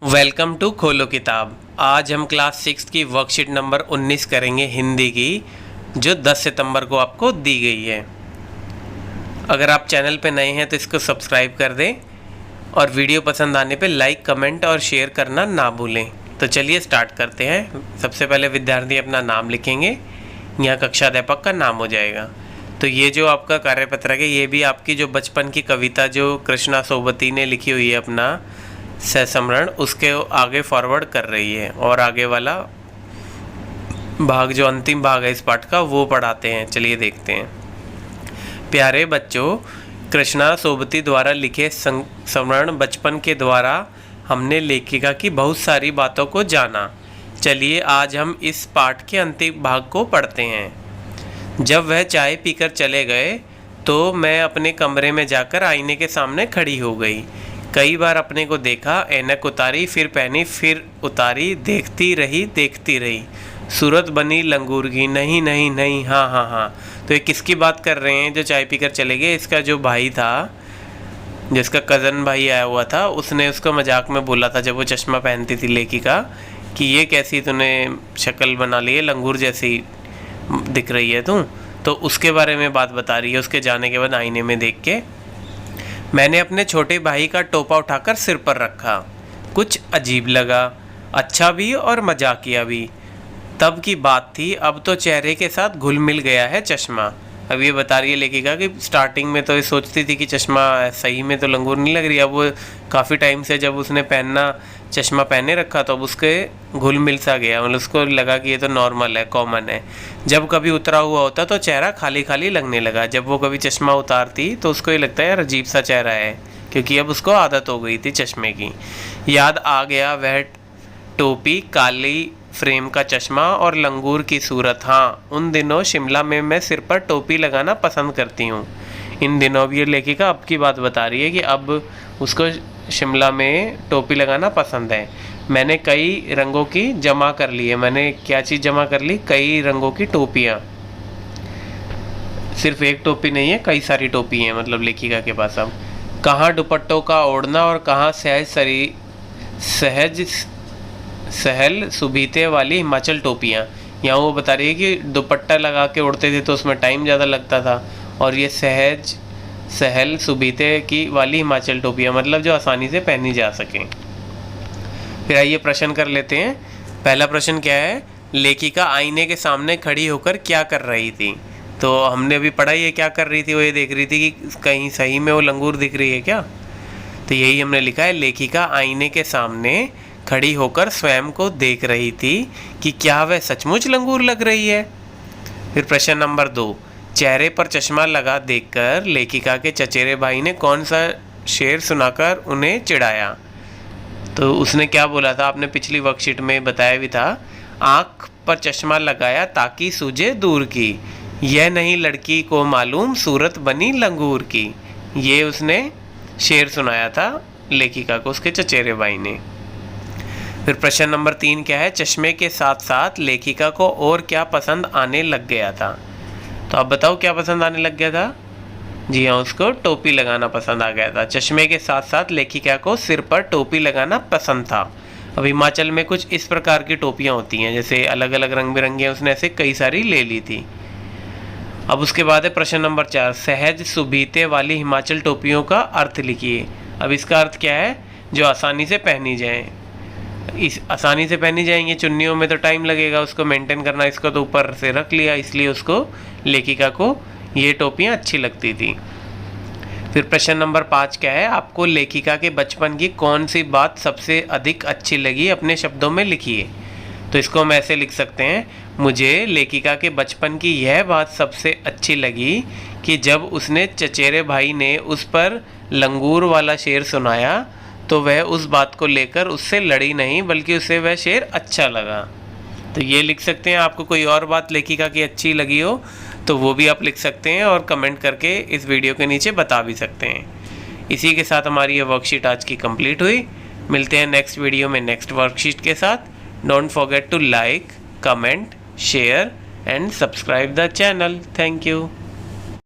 Welcome to खोलो किताब। आज हम क्लास 6 की वर्कशीट नंबर 19 करेंगे हिंदी की, जो 10 सितंबर को आपको दी गई है। अगर आप चैनल पे नए हैं तो इसको सब्सक्राइब कर दें और वीडियो पसंद आने पे लाइक, कमेंट और शेयर करना ना भूलें। तो चलिए स्टार्ट करते हैं। सबसे पहले विद्यार्थी अपना नाम लिखेंगे, यहाँ कक्षा अध्यापक का नाम हो जाएगा। तो ये जो आपका कार्यपत्रक है, ये भी आपकी जो बचपन की कविता जो कृष्णा सोबती ने लिखी हुई है अपना सहसमरण, उसके आगे फॉरवर्ड कर रही है। और आगे वाला भाग जो अंतिम भाग है इस पाठ का, वो पढ़ाते हैं। चलिए देखते हैं। प्यारे बच्चों, कृष्णा सोबती द्वारा लिखे संस्मरण बचपन के द्वारा हमने लेखिका की बहुत सारी बातों को जाना। चलिए आज हम इस पाठ के अंतिम भाग को पढ़ते हैं। जब वह चाय पीकर चले गए तो मैं अपने कमरे में जाकर आईने के सामने खड़ी हो गई। कई बार अपने को देखा, ऐनक उतारी, फिर पहनी, फिर उतारी, देखती रही। सूरत बनी लंगूर की, नहीं नहीं नहीं, हाँ हाँ हाँ। तो ये किसकी बात कर रहे हैं जो चाय पीकर चले गए? इसका जो भाई था, जिसका कज़न भाई आया हुआ था, उसने उसको मजाक में बोला था जब वो चश्मा पहनती थी लेखिका, कि ये कैसी तूने शक्ल बना ली है, लंगूर जैसी दिख रही है तू। तो उसके बारे में बात बता रही है। उसके जाने के बाद आईने में देख के मैंने अपने छोटे भाई का टोपा उठाकर सिर पर रखा। कुछ अजीब लगा, अच्छा भी और मजाकिया भी। तब की बात थी, अब तो चेहरे के साथ घुल मिल गया है चश्मा। अब ये बता रही है लेखिका कि स्टार्टिंग में तो ये सोचती थी कि चश्मा सही में तो लंगूर नहीं लग रही। अब वो काफ़ी टाइम से जब उसने चश्मा पहने रखा तो अब उसके घुल मिल सा गया, मतलब उसको लगा कि ये तो नॉर्मल है, कॉमन है। जब कभी उतरा हुआ होता तो चेहरा खाली खाली लगने लगा। जब वो कभी चश्मा उतारती तो उसको ये लगता है यार अजीब सा चेहरा है, क्योंकि अब उसको आदत हो गई थी चश्मे की। याद आ गया वह टोपी, काली फ्रेम का चश्मा और लंगूर की सूरत। हाँ, उन दिनों शिमला में मैं सिर पर टोपी लगाना पसंद करती हूँ। इन दिनों, अब ये लेखिका अब की बात बता रही है कि अब उसको शिमला में टोपी लगाना पसंद है। मैंने कई रंगों की जमा कर ली है। मैंने क्या चीज़ जमा कर ली? कई रंगों की टोपियाँ। सिर्फ एक टोपी नहीं है, कई सारी टोपी हैं मतलब लेखिका के पास। अब कहाँ दुपट्टों का ओढ़ना और कहाँ सहल सुबीते वाली हिमाचल टोपियाँ। यहाँ वो बता रही है कि दुपट्टा लगा के उड़ते थे तो उसमें टाइम ज़्यादा लगता था, और ये सहल सुबीते की वाली हिमाचल टोपियाँ मतलब जो आसानी से पहनी जा सकें। फिर आइए प्रश्न कर लेते हैं। पहला प्रश्न क्या है? लेखिका आईने के सामने खड़ी होकर क्या कर रही थी? तो हमने अभी पढ़ा ये क्या कर रही थी। वो ये देख रही थी कि कहीं सही में वो लंगूर दिख रही है क्या। तो यही हमने लिखा है, लेखिका आईने के सामने खड़ी होकर स्वयं को देख रही थी कि क्या वह सचमुच लंगूर लग रही है। फिर प्रश्न नंबर 2, चेहरे पर चश्मा लगा देखकर लेखिका के चचेरे भाई ने कौन सा शेर सुनाकर उन्हें चिढ़ाया? तो उसने क्या बोला था? आपने पिछली वर्कशीट में बताया भी था, आँख पर चश्मा लगाया ताकि सूझे दूर की, यह नहीं लड़की को मालूम सूरत बनी लंगूर की। ये उसने शेर सुनाया था लेखिका को, उसके चचेरे भाई ने। फिर प्रश्न नंबर 3 क्या है? चश्मे के साथ साथ लेखिका को और क्या पसंद आने लग गया था? तो आप बताओ क्या पसंद आने लग गया था? जी हाँ, उसको टोपी लगाना पसंद आ गया था। चश्मे के साथ साथ लेखिका को सिर पर टोपी लगाना पसंद था। अब हिमाचल में कुछ इस प्रकार की टोपियाँ होती हैं, जैसे अलग अलग रंग बिरंगी, उसने ऐसे कई सारी ले ली थी। अब उसके बाद है प्रश्न नंबर 4, सहज सुबीते वाली हिमाचल टोपियों का अर्थ लिखिए। अब इसका अर्थ क्या है? जो आसानी से पहनी जाए। आसानी से पहनी जाएंगी, चुन्नियों में तो टाइम लगेगा उसको मेंटेन करना। इसको तो ऊपर से रख लिया, इसलिए उसको लेखिका को ये टोपियाँ अच्छी लगती थी। फिर प्रश्न नंबर 5 क्या है? आपको लेखिका के बचपन की कौन सी बात सबसे अधिक अच्छी लगी, अपने शब्दों में लिखिए। तो इसको हम ऐसे लिख सकते हैं, मुझे लेखिका के बचपन की यह बात सबसे अच्छी लगी कि जब उसने चचेरे भाई ने उस पर लंगूर वाला शेर सुनाया तो वह उस बात को लेकर उससे लड़ी नहीं, बल्कि उसे वह शेर अच्छा लगा। तो ये लिख सकते हैं। आपको कोई और बात लेखिका की अच्छी लगी हो तो वो भी आप लिख सकते हैं और कमेंट करके इस वीडियो के नीचे बता भी सकते हैं। इसी के साथ हमारी ये वर्कशीट आज की कंप्लीट हुई। मिलते हैं नेक्स्ट वीडियो में नेक्स्ट वर्कशीट के साथ। Don't forget to like, comment, share and subscribe the channel. Thank you.